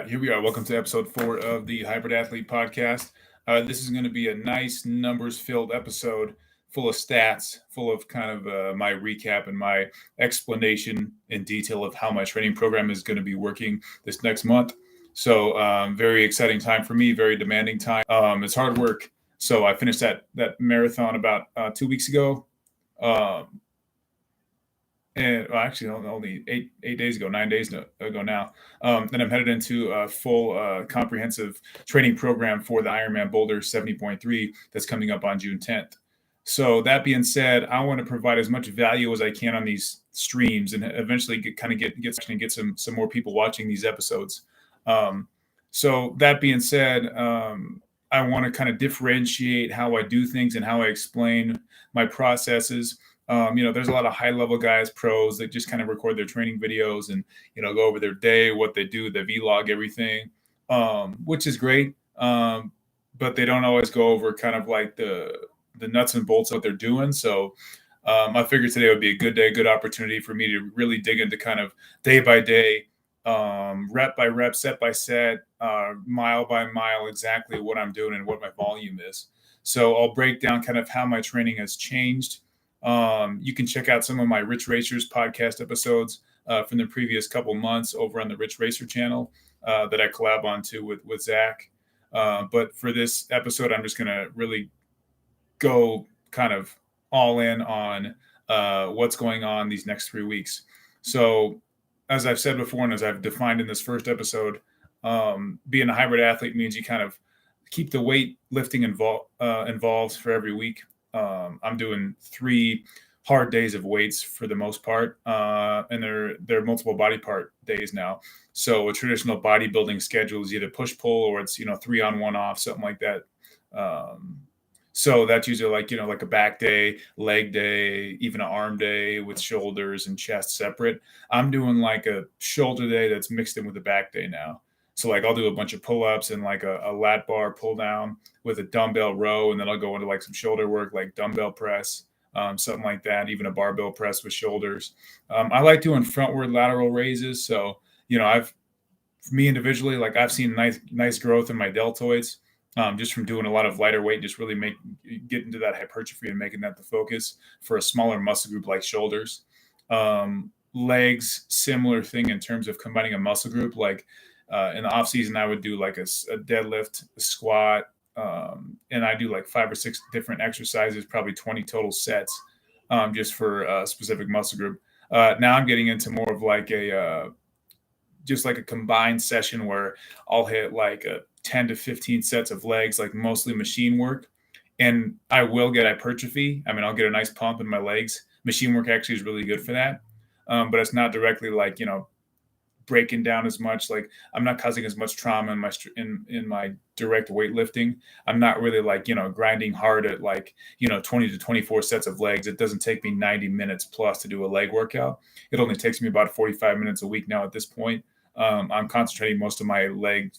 Here we are. Welcome to episode 4 of the Hybrid Athlete Podcast. This is going to be a nice numbers filled episode full of stats, full of kind of my recap and my explanation in detail of how my training program is going to be working this next month. So, very exciting time for me, very demanding time. It's hard work. So, I finished that marathon about 2 weeks ago. Um, and well, actually only 8 days ago, 9 days ago now. Then I'm headed into a full comprehensive training program for the Ironman Boulder 70.3 that's coming up on June 10th. So that being said, I want to provide as much value as I can on these streams and eventually get some more people watching these episodes. So that being said, I want to kind of differentiate how I do things and how I explain my processes. There's a lot of high level guys, pros that just kind of record their training videos and, go over their day, what they do, they vlog everything, which is great. But they don't always go over kind of like the nuts and bolts of what they're doing. So I figured today would be a good day, good opportunity for me to really dig into kind of day by day, rep by rep, set by set, mile by mile, exactly what I'm doing and what my volume is. So I'll break down kind of how my training has changed. You can check out some of my Rich Racers podcast episodes from the previous couple months over on the Rich Racer channel that I collab on to with Zach. But for this episode, I'm just going to really go kind of all in on what's going on these next 3 weeks. So as I've said before, and as I've defined in this first episode, being a hybrid athlete means you kind of keep the weight lifting involved for every week. I'm doing 3 hard days of weights for the most part, and they're multiple body part days now. So a traditional bodybuilding schedule is either push pull or it's 3 on 1 off, something like that. So that's usually like a back day, leg day, even an arm day with shoulders and chest separate. I'm doing like a shoulder day that's mixed in with a back day now. So like I'll do a bunch of pull-ups and like a lat bar pull down with a dumbbell row, and then I'll go into like some shoulder work, like dumbbell press, something like that, even a barbell press with shoulders. I like doing frontward lateral raises. So, for me individually, like I've seen nice growth in my deltoids. Just from doing a lot of lighter weight, just really get into that hypertrophy and making that the focus for a smaller muscle group like shoulders. Legs, similar thing in terms of combining a muscle group. Like in the off season, I would do like a deadlift, a squat, and I do like 5 or 6 different exercises, probably 20 total sets, just for a specific muscle group. Now I'm getting into more of like just like a combined session where I'll hit like a 10 to 15 sets of legs, like mostly machine work. And I will get hypertrophy. I mean, I'll get a nice pump in my legs. Machine work actually is really good for that. But it's not directly like, breaking down as much. Like I'm not causing as much trauma in my direct weightlifting. I'm not really like, grinding hard at like, 20 to 24 sets of legs. It doesn't take me 90 minutes plus to do a leg workout. It only takes me about 45 minutes a week now at this point. I'm concentrating most of my leg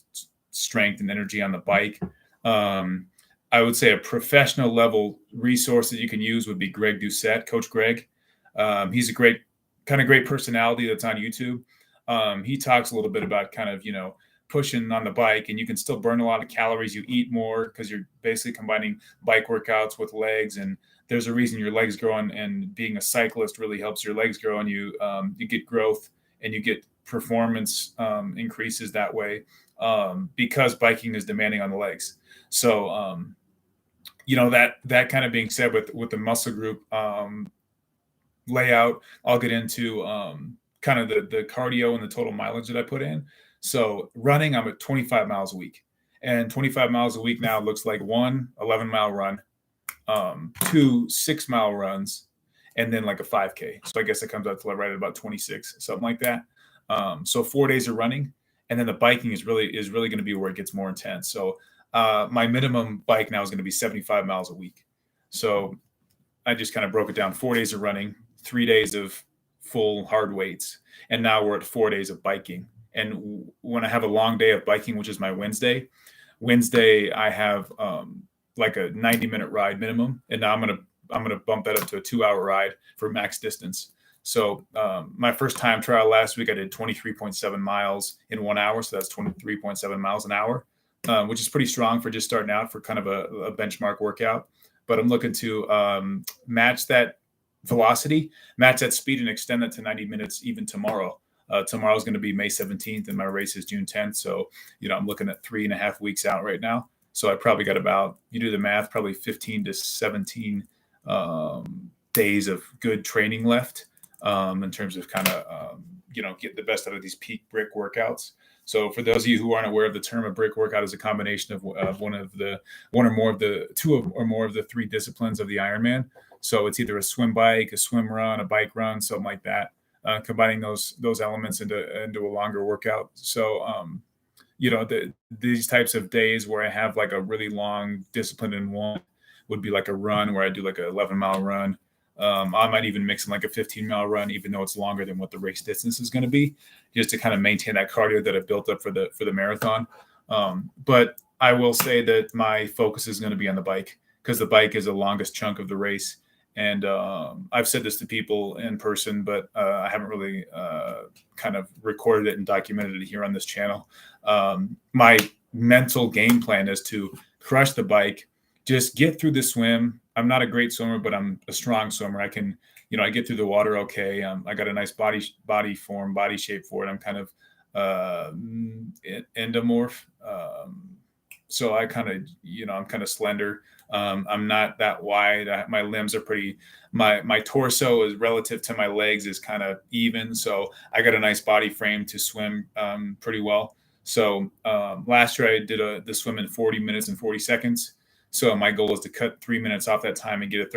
strength and energy on the bike. I would say a professional level resource that you can use would be Greg Doucette, Coach Greg. He's a great personality that's on YouTube. He talks a little bit about kind of, pushing on the bike, and you can still burn a lot of calories. You eat more because you're basically combining bike workouts with legs. And there's a reason your legs grow, and being a cyclist really helps your legs grow, and you get growth and you get performance increases that way, because biking is demanding on the legs. So, that kind of being said, with the muscle group layout, I'll get into kind of the cardio and the total mileage that I put in. So running, I'm at 25 miles a week, and 25 miles a week now looks like 1 11-mile run, 2 6-mile runs, and then like a 5K. So I guess it comes out to right at about 26, something like that. So 4 days of running, and then the biking is really going to be where it gets more intense. So my minimum bike now is going to be 75 miles a week. So I just kind of broke it down: 4 days of running, 3 days of full hard weights, and now we're at 4 days of biking. And when I have a long day of biking, which is my Wednesday, I have like a 90-minute ride minimum, and now I'm gonna bump that up to a 2-hour ride for max distance. So my first time trial last week, I did 23.7 miles in 1 hour. So that's 23.7 miles an hour, which is pretty strong for just starting out for kind of a benchmark workout. But I'm looking to match that velocity, match that speed, and extend that to 90 minutes even tomorrow. Tomorrow is going to be May 17th, and my race is June 10th. So, I'm looking at 3.5 weeks out right now. So I probably got about, you do the math, probably 15 to 17 days of good training left in terms of kind of, get the best out of these peak brick workouts. So for those of you who aren't aware of the term, a brick workout is a combination of one or more of the two or more of the three disciplines of the Ironman. So it's either a swim bike, a swim run, a bike run, something like that. Combining those elements into a longer workout. So these types of days where I have like a really long discipline in one would be like a run where I do like an 11-mile run. I might even mix in like a 15-mile run, even though it's longer than what the race distance is going to be, just to kind of maintain that cardio that I built up for the marathon. But I will say that my focus is going to be on the bike because the bike is the longest chunk of the race. And I've said this to people in person, but I haven't really kind of recorded it and documented it here on this channel. My mental game plan is to crush the bike, just get through the swim. I'm not a great swimmer, but I'm a strong swimmer. I can, I get through the water okay. I got a nice body shape for it. I'm kind of endomorph. So I kind of, I'm kind of slender. I'm not that wide. My limbs are my torso is relative to my legs is kind of even. So I got a nice body frame to swim pretty well. So last year I did the swim in 40 minutes and 40 seconds. So my goal is to cut 3 minutes off that time and get a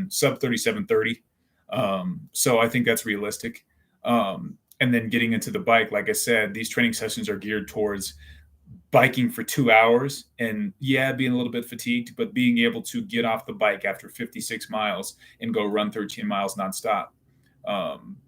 sub 37:30. So I think that's realistic. And then getting into the bike, like I said, these training sessions are geared towards biking for 2 hours and being a little bit fatigued, but being able to get off the bike after 56 miles and go run 13 miles nonstop,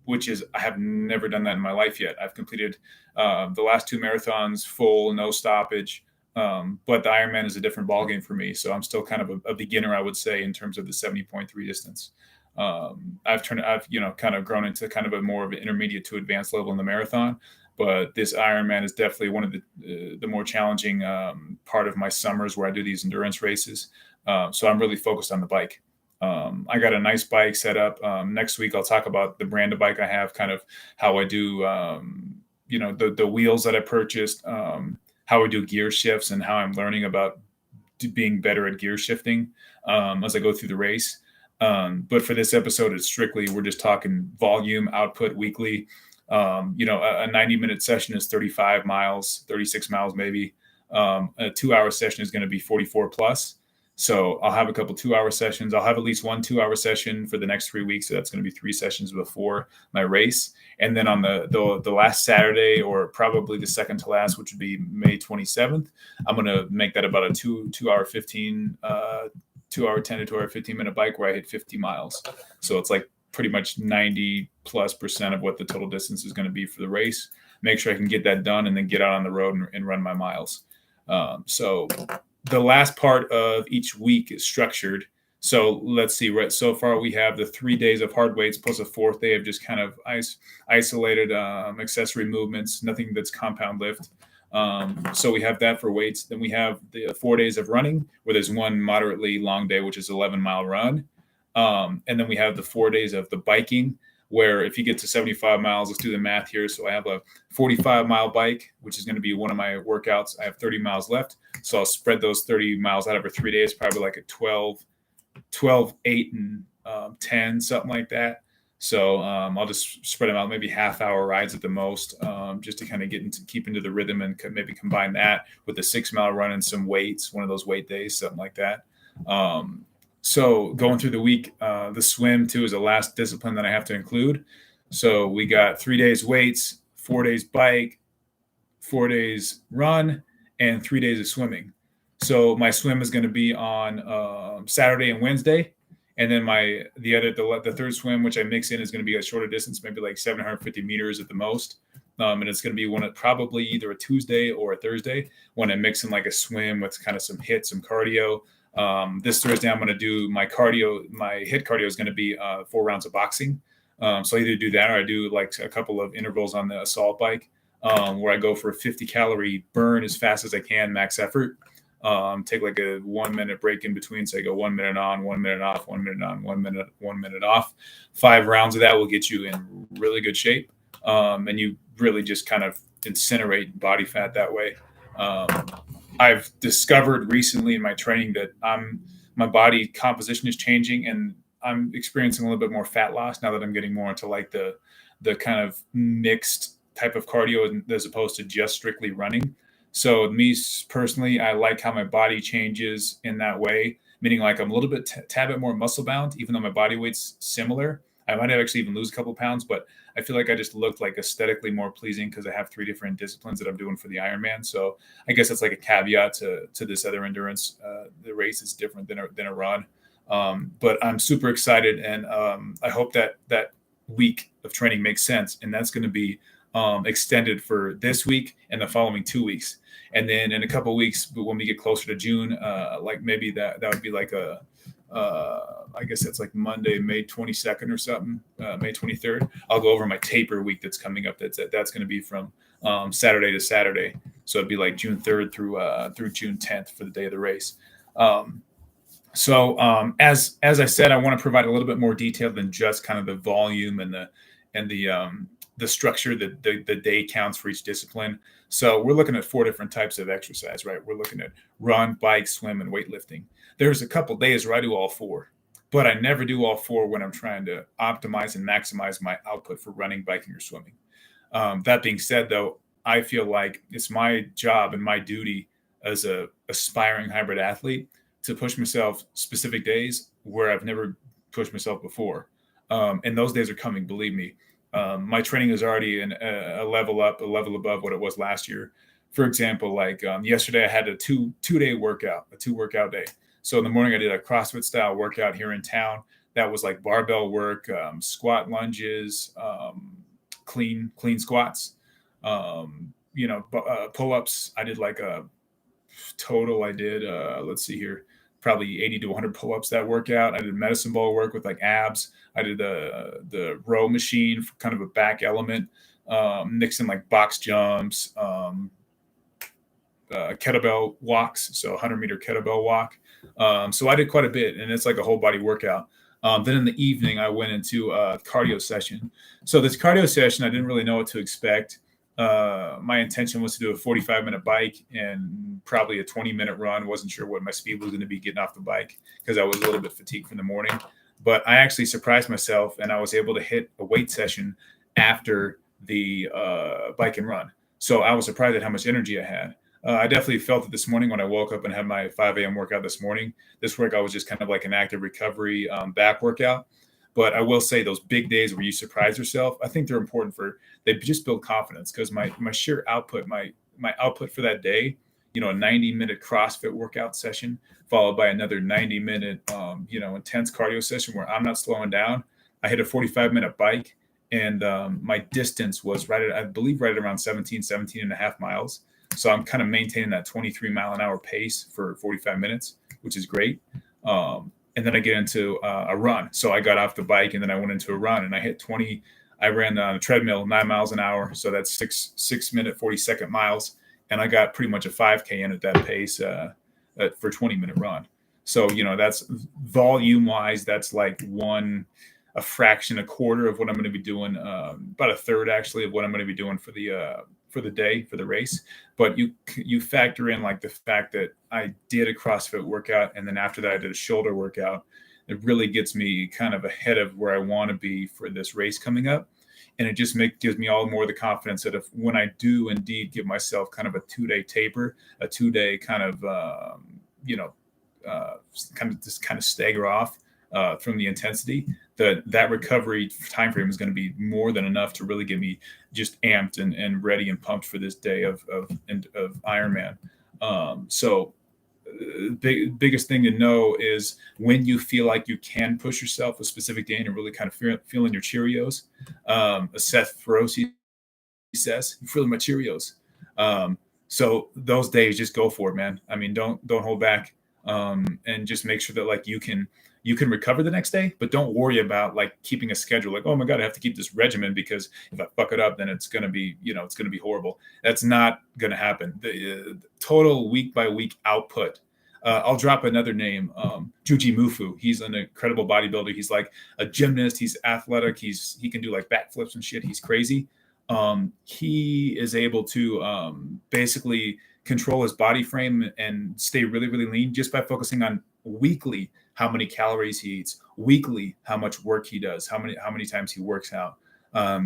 which is, I have never done that in my life yet. I've completed the last 2 marathons full, no stoppage. But the Ironman is a different ballgame for me. So I'm still kind of a beginner, I would say, in terms of the 70.3 distance. I've kind of grown into kind of a more of an intermediate to advanced level in the marathon. But this Ironman is definitely one of the more challenging part of my summers where I do these endurance races. So I'm really focused on the bike. I got a nice bike set up. Next week, I'll talk about the brand of bike I have, kind of how I do, the wheels that I purchased, how I do gear shifts, and how I'm learning about being better at gear shifting as I go through the race. But for this episode, it's strictly, we're just talking volume output weekly. A 90-minute session is 35 miles, 36 miles maybe. A 2-hour session is going to be 44 plus. So I'll have a couple 2-hour sessions. I'll have at least one 2-hour session for the next 3 weeks. So that's going to be 3 sessions before my race. And then on the last Saturday, or probably the second to last, which would be May 27th, I'm going to make that about a 2-hour 15, 2-hour 10 to 2-hour 15-minute bike where I hit 50 miles. So it's like pretty much 90+% of what the total distance is going to be for the race. Make sure I can get that done and then get out on the road and run my miles. So the last part of each week is structured. So let's see, right? So far we have the 3 days of hard weights plus a 4th day of just kind of isolated accessory movements, nothing that's compound lift. So we have that for weights. Then we have the 4 days of running, where there's one moderately long day, which is 11-mile run. And then we have the 4 days of the biking, where if you get to 75 miles, let's do the math here. So I have a 45-mile bike, which is going to be one of my workouts. I have 30 miles left. So I'll spread those 30 miles out over 3 days, probably like a 12, 8, and 10, something like that. So I'll just spread them out, maybe half-hour rides at the most, just to kind of keep into the rhythm, and maybe combine that with a 6-mile run and some weights, one of those weight days, something like that. So going through the week, the swim too is the last discipline that I have to include. So we got 3 days weights, 4 days bike, 4 days run, and 3 days of swimming. So my swim is going to be on Saturday and Wednesday. And then the third swim, which I mix in, is going to be a shorter distance, maybe like 750 meters at the most. And it's going to be probably either a Tuesday or a Thursday, when I mix in like a swim with kind of some HIIT, some cardio. This Thursday, I'm going to do my cardio. My HIIT cardio is going to be 4 rounds of boxing. So I either do that or I do like a couple of intervals on the assault bike, where I go for a 50 calorie burn as fast as I can, max effort. Take like a 1 minute break in between. So I go 1 minute on, 1 minute off, 1 minute on, 1 minute, 1 minute off. 5 rounds of that will get you in really good shape. And you really just kind of incinerate body fat that way. Um, I've discovered recently in my training that my body composition is changing, and I'm experiencing a little bit more fat loss now that I'm getting more into like the kind of mixed type of cardio as opposed to just strictly running. So me personally, I like how my body changes in that way, meaning like I'm a little bit tad bit more muscle bound, even though my body weight's similar. I might have actually even lose a couple pounds, but I feel like I just looked like aesthetically more pleasing because I have 3 different disciplines that I'm doing for the Ironman. So I guess that's like a caveat to this other endurance. The race is different than a run, but I'm super excited, and I hope that week of training makes sense, and that's going to be extended for this week and the following 2 weeks, and then in a couple of weeks when we get closer to June, like maybe that would be like I guess that's like Monday, May 22nd or something, May 23rd. I'll go over my taper week that's coming up. That's going to be from Saturday to Saturday. So it'd be like June 3rd through June 10th for the day of the race. As I said, I want to provide a little bit more detail than just kind of the volume and the structure, the day counts for each discipline. So we're looking at 4 different types of exercise, right? We're looking at run, bike, swim, and weightlifting. There's a couple days where I do all 4, but I never do all 4 when I'm trying to optimize and maximize my output for running, biking, or swimming. That being said, though, I feel like it's my job and my duty as a aspiring hybrid athlete to push myself specific days where I've never pushed myself before. And those days are coming, believe me. My training is already a level up, a level above what it was last year. For example, like yesterday, I had a two-day workout, a 2 workout day. So in the morning, I did a CrossFit style workout here in town. That was like barbell work, squat lunges, clean squats, pull-ups. I did like a total. I did let's see here, probably 80 to 100 pull-ups that workout. I did medicine ball work with like abs. I did the row machine for kind of a back element, mixing like box jumps, kettlebell walks, so 100-meter kettlebell walk. So I did quite a bit, and it's like a whole body workout. Then in the evening, I went into a cardio session. So this cardio session, I didn't really know what to expect. My intention was to do a 45-minute bike and probably a 20-minute run. Wasn't sure what my speed was going to be getting off the bike because I was a little bit fatigued from the morning. But I actually surprised myself, and I was able to hit a weight session after the bike and run. So I was surprised at how much energy I had. I definitely felt it this morning when I woke up and had my 5 a.m. workout this morning. This workout was just kind of like an active recovery back workout. But I will say those big days where you surprise yourself, I think they're important they just build confidence because my sheer output, my output for that day, a 90-minute CrossFit workout session followed by another 90-minute, intense cardio session where I'm not slowing down. I hit a 45-minute bike, and my distance was I believe right around 17 and a half miles. So I'm kind of maintaining that 23-mile-an-hour pace for 45 minutes, which is great. And then I get into a run. So I got off the bike and then I went into a run and I hit 20. I ran on a treadmill 9 miles an hour. So that's 6-minute, 40-second miles. And I got pretty much a 5K in at that pace for a 20-minute run. So, that's volume wise, that's like a fraction, a quarter of what I'm going to be doing, about a third actually of what I'm going to be doing for the day, for the race. But you factor in like the fact that I did a CrossFit workout, and then after that I did a shoulder workout. It really gets me kind of ahead of where I want to be for this race coming up. And it just gives me all more the confidence that if when I do indeed give myself kind of a 2-day taper, a 2-day kind of, kind of stagger off from the intensity, that recovery time frame is going to be more than enough to really get me just amped and ready and pumped for this day of Ironman. Biggest thing to know is when you feel like you can push yourself a specific day and you're really kind of feeling your Cheerios. Seth Feroci says, "I'm feeling my Cheerios." So those days, just go for it, man. I mean, don't hold back. and just make sure that like you can recover the next day, but don't worry about like keeping a schedule. Like, oh my God, I have to keep this regimen because if I fuck it up, then it's going to be, it's going to be horrible. That's not going to happen. The total week by week output. I'll drop another name, Juji Mufu. He's an incredible bodybuilder. He's like a gymnast. He's athletic. He can do like backflips and shit. He's crazy. He is able to basically control his body frame and stay really, really lean just by focusing on weekly how many calories he eats, weekly how much work he does, how many times he works out.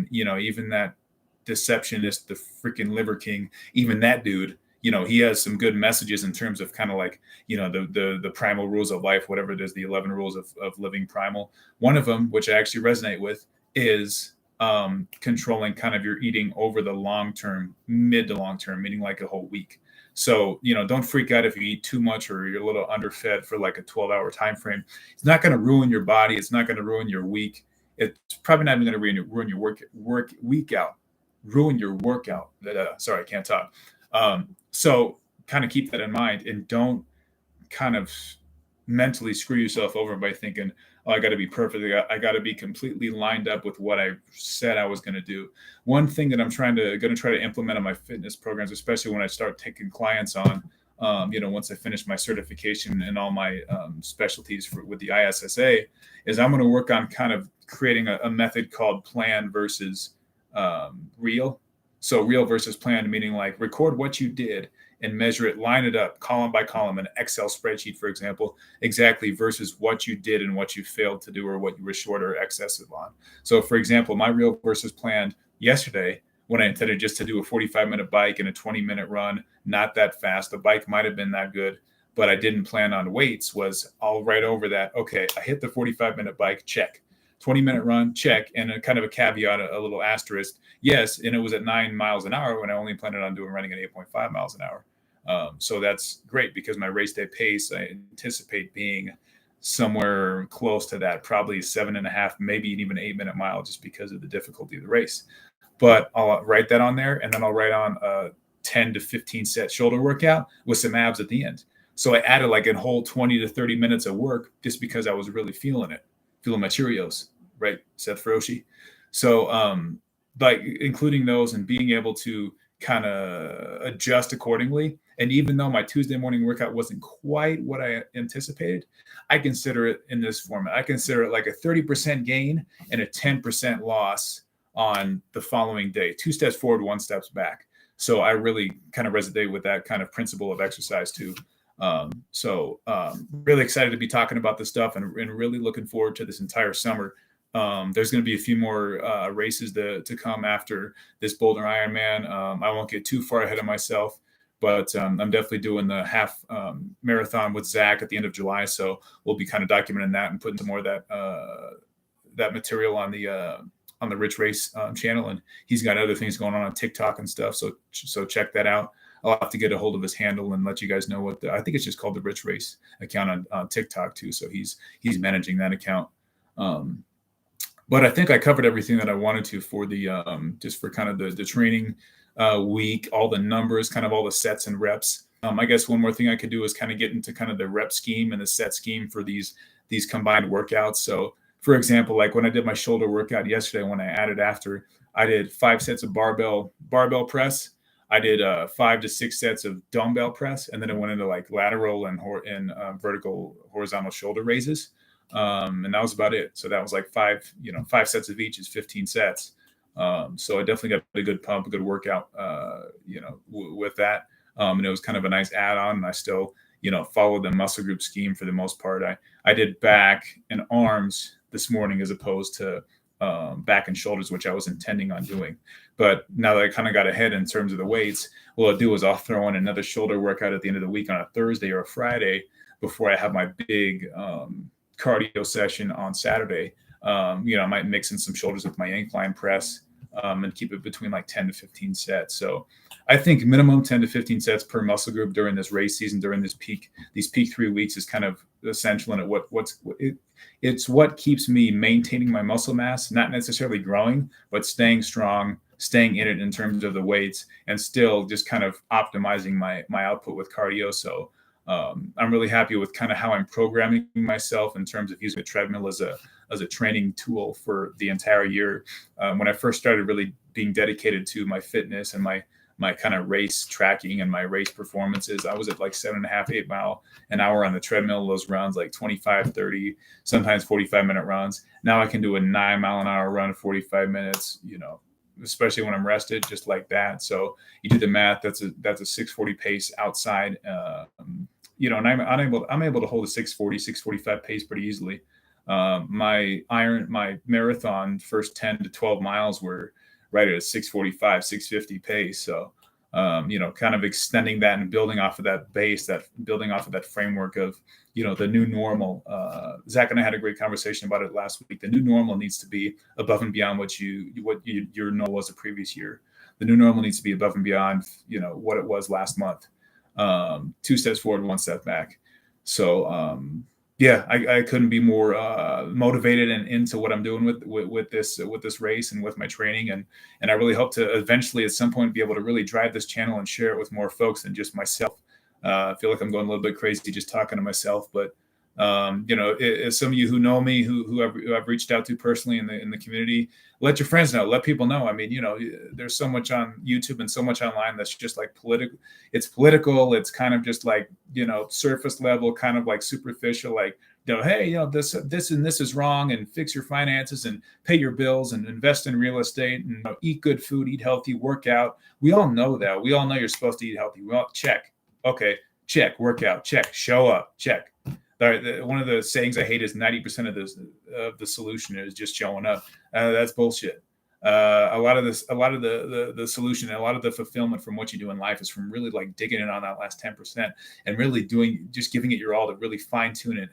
Even that deceptionist, the freaking Liver King, even that dude, he has some good messages in terms of kind of like, the primal rules of life, whatever it is, the 11 rules of living primal. One of them, which I actually resonate with, is controlling kind of your eating over the long term, mid to long term, meaning like a whole week. So, don't freak out if you eat too much or you're a little underfed for like a 12-hour time frame. It's not going to ruin your body. It's not going to ruin your week. It's probably not even going to ruin your work week out, ruin your workout. Sorry, I can't talk. So kind of keep that in mind and don't kind of mentally screw yourself over by thinking, oh, I got to be perfect. I got to be completely lined up with what I said I was going to do. One thing that I'm going to try to implement in my fitness programs, especially when I start taking clients on, once I finish my certification and all my specialties with the ISSA, is I'm going to work on kind of creating a method called plan versus real. So real versus plan, meaning like record what you did and measure it, line it up column by column in an Excel spreadsheet, for example, exactly versus what you did and what you failed to do or what you were short or excessive on. So for example, my real versus planned yesterday, when I intended just to do a 45-minute bike and a 20-minute run, not that fast. The bike might have been that good, but I didn't plan on weights, was I'll write over that. Okay, I hit the 45-minute bike, check. 20-minute run, check, and a kind of a caveat, a little asterisk. Yes, and it was at 9 miles an hour when I only planned on running at 8.5 miles an hour. So that's great because my race day pace, I anticipate being somewhere close to that, probably 7.5, maybe even 8-minute mile, just because of the difficulty of the race. But I'll write that on there, and then I'll write on a 10 to 15 set shoulder workout with some abs at the end. So I added like a whole 20 to 30 minutes of work just because I was really feeling my Cheerios, right, Seth Froshi. So like including those and being able to kind of adjust accordingly. And even though my Tuesday morning workout wasn't quite what I anticipated, I consider it in this format. I consider it like a 30% gain and a 10% loss on the following day. 2 steps forward, 1 step back. So I really kind of resonate with that kind of principle of exercise too. Really excited to be talking about this stuff and really looking forward to this entire summer. There's going to be a few more races to come after this Boulder Ironman. I won't get too far ahead of myself, but I'm definitely doing the half marathon with Zach at the end of July. So we'll be kind of documenting that and putting some more of that material on the Rich Race channel. And he's got other things going on TikTok and stuff. So check that out. I'll have to get a hold of his handle and let you guys know I think it's just called the Rich Race account on TikTok too. So he's managing that account. But I think I covered everything that I wanted to for the just for kind of the training week, all the numbers, kind of all the sets and reps. I guess one more thing I could do is kind of get into kind of the rep scheme and the set scheme for these combined workouts. So for example, like when I did my shoulder workout yesterday, when I added after, I did 5 sets of barbell press. I did 5 to 6 sets of dumbbell press, and then it went into like lateral and vertical horizontal shoulder raises. And that was about it. So that was like 5 sets of each is 15 sets. So I definitely got a good pump, a good workout, with that. And it was kind of a nice add-on. And I still, followed the muscle group scheme for the most part. I did back and arms this morning as opposed to back and shoulders, which I was intending on doing. But now that I kind of got ahead in terms of the weights, what I'll do is I'll throw in another shoulder workout at the end of the week on a Thursday or a Friday before I have my big cardio session on Saturday. I might mix in some shoulders with my incline press and keep it between like 10 to 15 sets. So I think minimum 10 to 15 sets per muscle group during this race season, during these peak 3 weeks is kind of essential. And it's what keeps me maintaining my muscle mass, not necessarily growing, but staying strong, staying in it in terms of the weights, and still just kind of optimizing my output with cardio. So I'm really happy with kind of how I'm programming myself in terms of using the treadmill as a training tool for the entire year. When I first started really being dedicated to my fitness and my kind of race tracking and my race performances, I was at like 7.5, 8 mile an hour on the treadmill. Those runs like 25, 30, sometimes 45-minute runs. Now I can do a 9 mile an hour run, 45 minutes, especially when I'm rested, just like that. So you do the math, that's a 640 pace outside. And I'm able to hold a 640, 645 pace pretty easily. My marathon first 10 to 12 miles were right at a 645, 650 pace. So, kind of extending that and building off of that base, building off of that framework of, the new normal. Zach and I had a great conversation about it last week. The new normal needs to be above and beyond what your normal was the previous year. The new normal needs to be above and beyond, what it was last month. 2 steps forward, 1 step back. So, yeah, I couldn't be more motivated and into what I'm doing with this race and with my training, and I really hope to eventually at some point be able to really drive this channel and share it with more folks than just myself. I feel like I'm going a little bit crazy just talking to myself, but some of you who know me, who I've reached out to personally in the community, let your friends know, let people know. I mean, there's so much on YouTube and so much online that's just like political. It's political. It's kind of just like, surface level, kind of like superficial, like, hey, this and this is wrong, and fix your finances and pay your bills and invest in real estate and eat good food, eat healthy, work out. We all know that. We all know you're supposed to eat healthy. We all check. Okay, check, work out, check, show up, check. One of the sayings I hate is 90% of the solution is just showing up. That's bullshit. A lot of the solution and a lot of the fulfillment from what you do in life is from really like digging in on that last 10% and really just giving it your all to really fine tune it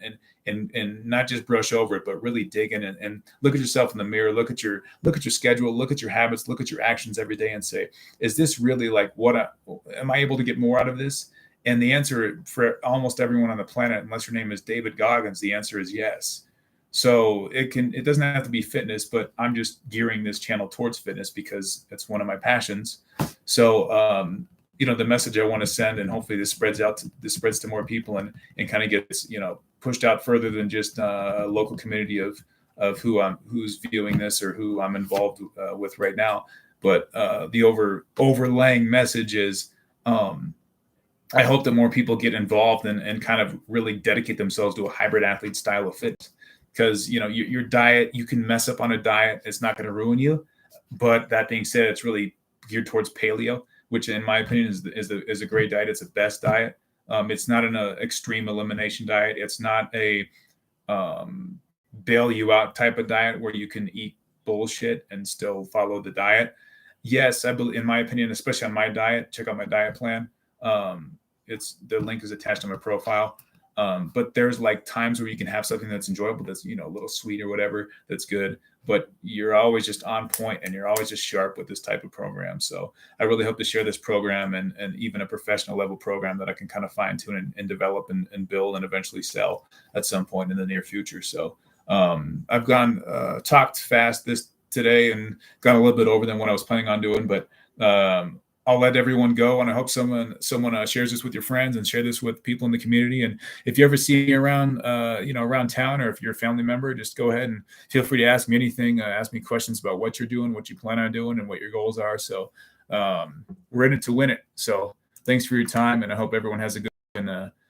and not just brush over it, but really dig in and look at yourself in the mirror, look at your schedule, look at your habits, look at your actions every day and say, is this really like am I able to get more out of this? And the answer for almost everyone on the planet, unless your name is David Goggins, the answer is yes. So it doesn't have to be fitness, but I'm just gearing this channel towards fitness because it's one of my passions. So, the message I want to send, and hopefully this spreads to more people and kind of gets, pushed out further than just a local community of who's viewing this or who I'm involved with right now. But the overlaying message is, I hope that more people get involved and kind of really dedicate themselves to a hybrid athlete style of fitness. Because, your diet, you can mess up on a diet. It's not going to ruin you. But that being said, it's really geared towards paleo, which in my opinion is a great diet. It's the best diet. It's not an extreme elimination diet. It's not a bail you out type of diet where you can eat bullshit and still follow the diet. Yes, I believe, in my opinion, especially on my diet, check out my diet plan. The link is attached to my profile. But there's like times where you can have something that's enjoyable, that's, a little sweet or whatever, that's good, but you're always just on point and you're always just sharp with this type of program. So I really hope to share this program and even a professional level program that I can kind of fine tune and develop and build and eventually sell at some point in the near future. So, I've talked fast today and gone a little bit over than what I was planning on doing, but, I'll let everyone go, and I hope someone shares this with your friends and share this with people in the community. And if you ever see me around, around town, or if you're a family member, just go ahead and feel free to ask me anything. Ask me questions about what you're doing, what you plan on doing, and what your goals are. So we're in it to win it. So thanks for your time, and I hope everyone has a good one.